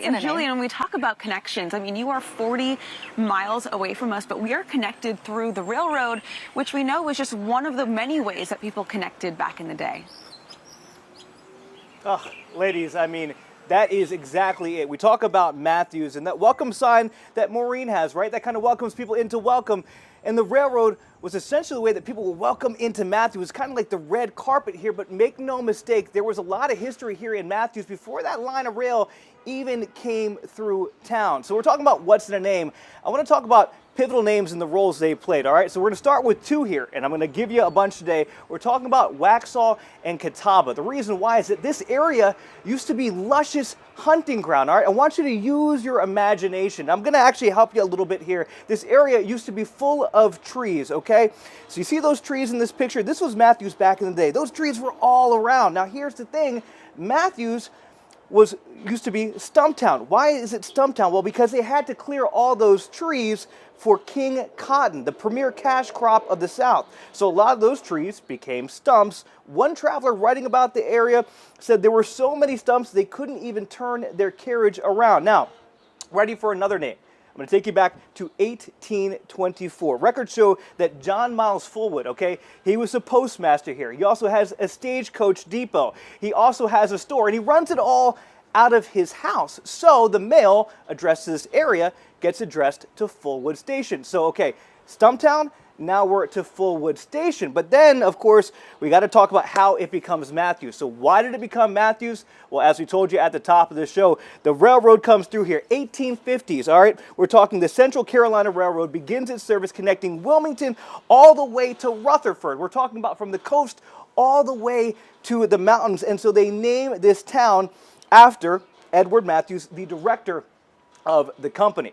And Julian, when we talk about connections, I mean, you are 40 miles away from us, but we are connected through the railroad, which we know was just one of the many ways that people connected back in the day. Oh, ladies, I mean, that is exactly it. We talk about Matthews and that welcome sign that Maureen has, right? That kind of welcomes people into welcome. And the railroad was essentially the way that people were welcomed into Matthews. It was kind of like the red carpet here, but make no mistake, there was a lot of history here in Matthews before that line of rail even came through town. So we're talking about what's in a name. I want to talk about pivotal names and the roles they played, all right? So we're going to start with two here, and I'm going to give you a bunch today. We're talking about Waxhaw and Catawba. The reason why is that this area used to be luscious hunting ground, all right? I want you to use your imagination. I'm going to actually help you a little bit here. This area used to be full of trees, okay? So you see those trees in this picture? This was Matthews back in the day. Those trees were all around. Now here's the thing. Matthews used to be Stumptown. Why is it Stumptown? Well, because they had to clear all those trees for King Cotton, the premier cash crop of the South. So a lot of those trees became stumps. One traveler writing about the area said there were so many stumps they couldn't even turn their carriage around. Now, ready for another name. I'm going to take you back to 1824. Records show that John Miles Fullwood, okay, he was a postmaster here. He also has a stagecoach depot. He also has a store, and he runs it all out of his house. So the mail addressed to this area gets addressed to Fullwood Station. So, okay, Stumptown, now we're to Fullwood Station. But then, of course, we got to talk about how it becomes Matthews. So why did it become Matthews? Well, as we told you at the top of the show, the railroad comes through here, 1850s, all right? We're talking the Central Carolina Railroad begins its service connecting Wilmington all the way to Rutherford. We're talking about from the coast all the way to the mountains. And so they name this town after Edward Matthews, the director of the company.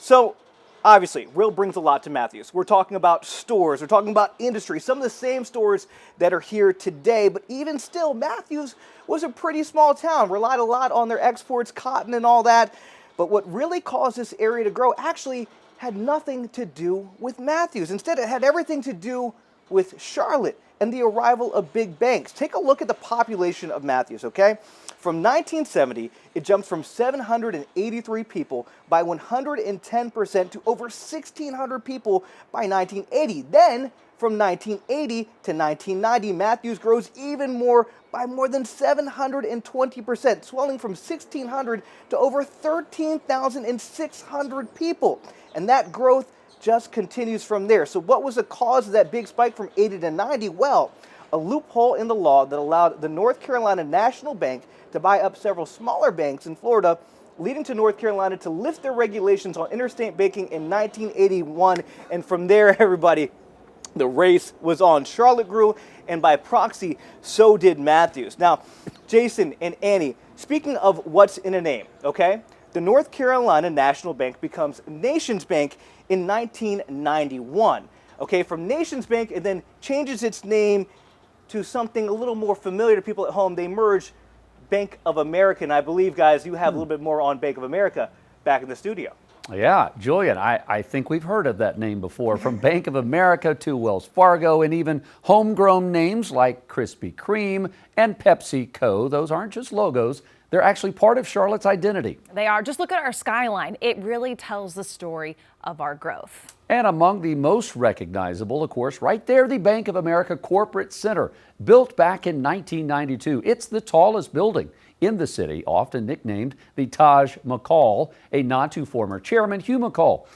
So, obviously, rail brings a lot to Matthews. We're talking about stores, we're talking about industry, some of the same stores that are here today, but even still, Matthews was a pretty small town, relied a lot on their exports, cotton and all that, but what really caused this area to grow actually had nothing to do with Matthews. Instead, it had everything to do with Charlotte and the arrival of big banks. Take a look at the population of Matthews, okay? From 1970, it jumped from 783 people by 110% to over 1,600 people by 1980. Then, from 1980 to 1990, Matthews grows even more by more than 720%, swelling from 1,600 to over 13,600 people. And that growth just continues from there. So what was the cause of that big spike from 80 to 90? Well, a loophole in the law that allowed the North Carolina National Bank to buy up several smaller banks in Florida, leading to North Carolina to lift their regulations on interstate banking in 1981. And from there, everybody, the race was on. Charlotte grew, and by proxy, so did Matthews. Now, Jason and Annie, speaking of what's in a name, okay? The North Carolina National Bank becomes Nations Bank in 1991. Okay, from Nations Bank, it then changes its name to something a little more familiar to people at home. They merge Bank of America, and I believe, guys, you have a little bit more on Bank of America back in the studio. Yeah, Julian, I think we've heard of that name before. From Bank of America to Wells Fargo, and even homegrown names like Krispy Kreme and PepsiCo. Those aren't just logos. They're actually part of Charlotte's identity. They are. Just look at our skyline. It really tells the story of our growth. And among the most recognizable, of course, right there, the Bank of America Corporate Center, built back in 1992. It's the tallest building in the city, often nicknamed the Taj Mahal, a nod to former chairman Hugh McCall.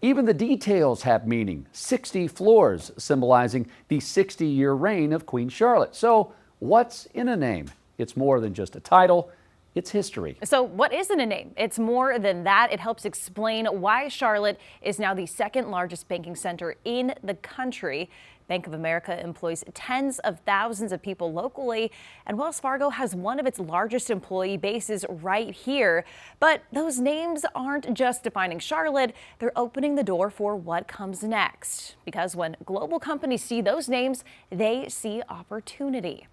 Even the details have meaning. 60 floors, symbolizing the 60-year reign of Queen Charlotte. So what's in a name? It's more than just a title. It's history. So what is in a name? It's more than that. It helps explain why Charlotte is now the second largest banking center in the country. Bank of America employs tens of thousands of people locally, and Wells Fargo has one of its largest employee bases right here. But those names aren't just defining Charlotte, they're opening the door for what comes next. Because when global companies see those names, they see opportunity.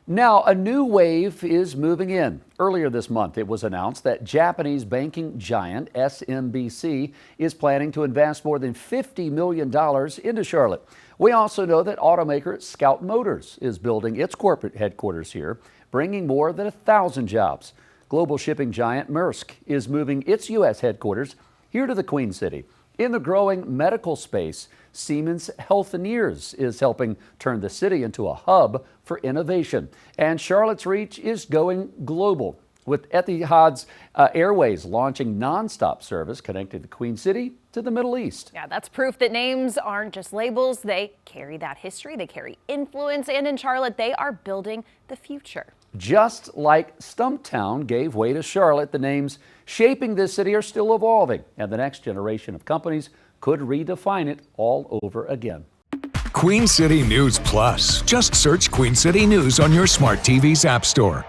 Now, a new wave is moving in. Earlier this month, it was announced that Japanese banking giant SMBC is planning to invest more than $50 million into Charlotte. We also know that automaker Scout Motors is building its corporate headquarters here, bringing more than 1,000 jobs. Global shipping giant Maersk is moving its U.S. headquarters here to the Queen City. In the growing medical space, Siemens Healthineers is helping turn the city into a hub for innovation. And Charlotte's reach is going global, with Etihad's Airways launching nonstop service connecting the Queen City to the Middle East. Yeah, that's proof that names aren't just labels. They carry that history, they carry influence, and in Charlotte, they are building the future. Just like Stumptown gave way to Charlotte, the names shaping this city are still evolving, and the next generation of companies could redefine it all over again. Queen City News Plus. Just search Queen City News on your smart TV's app store.